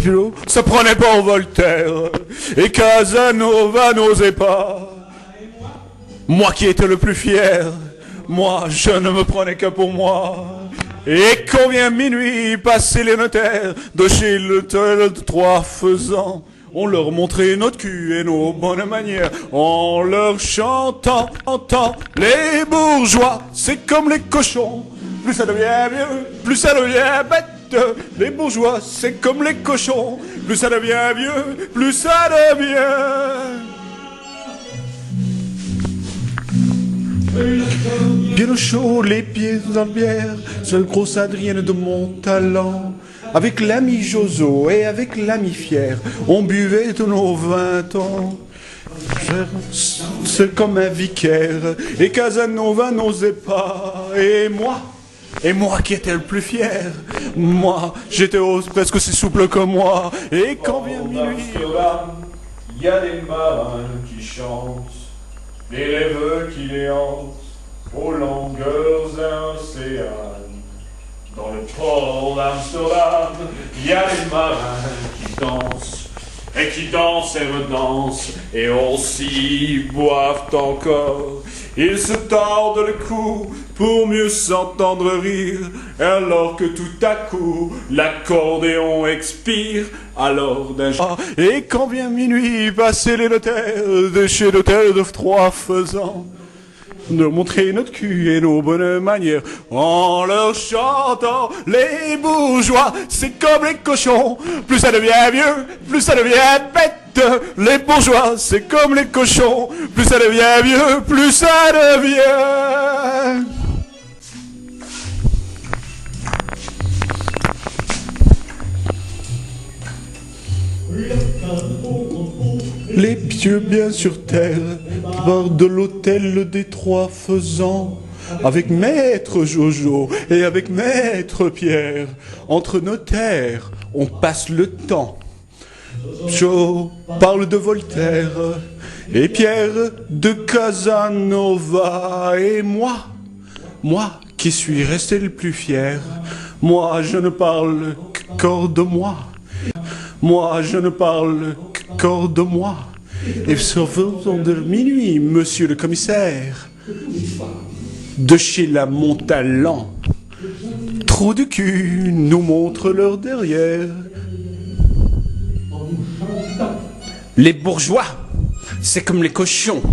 Pipilo se prenait pour Voltaire, et Casanova n'osait pas. Moi qui étais le plus fier, moi je ne me prenais que pour moi. Et quand vient minuit, passer les notaires de chez l'hôtel de Trois Faisans, on leur montrait notre cul et nos bonnes manières, en leur chantant, les bourgeois, c'est comme les cochons. Plus ça devient vieux, plus ça devient bête. Les bourgeois, c'est comme les cochons. Plus ça devient vieux, plus ça devient... Bien au chaud, les pieds dans le bière, seule grosse Adrienne de mon talent. Avec l'ami Joso et avec l'ami Fier, on buvait tous nos 20 ans. C'est comme un vicaire, et Casanova n'osait pas. Et moi qui étais le plus fier, moi, j'étais presque aussi souple que moi. Et quand vient minuit, il y a des marins qui chantent, des rêveux qui les hantent, aux longueurs océanes. Dans le port d'Amsterdam, il y a des marins qui dansent, et qui dansent et redansent, et aussi boivent encore. Ils se tordent le cou pour mieux s'entendre rire, alors que tout à coup l'accordéon expire. Alors d'un jour, et quand vient minuit, passer les notaires de chez l'hôtel de Trois Faisans, de montrer notre cul et nos bonnes manières, en leur chantant les bourgeois, c'est comme les cochons. Plus ça devient vieux, plus ça devient bête. Les bourgeois, c'est comme les cochons. Plus ça devient vieux, plus ça devient... Les pieux bien sur terre, qui partent de l'hôtel des Trois Faisans, avec maître Jojo et avec maître Pierre. Entre notaires, on passe le temps. Jo parle de Voltaire, et Pierre de Casanova. Et moi qui suis resté le plus fier, moi je ne parle qu'or de moi. Moi je ne parle qu'or de moi. Et survenant de minuit, monsieur le commissaire, de chez la Montalent, trou du cul nous montre leur derrière. Les bourgeois, c'est comme les cochons,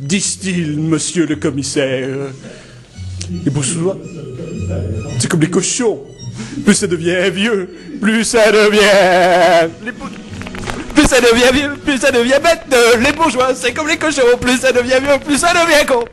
disent-ils, monsieur le commissaire. Les bourgeois, c'est comme les cochons. Plus ça devient vieux, plus ça devient... Plus ça devient vieux, plus ça devient bête. Les bourgeois, c'est comme les cochons. Plus ça devient vieux, plus ça devient con.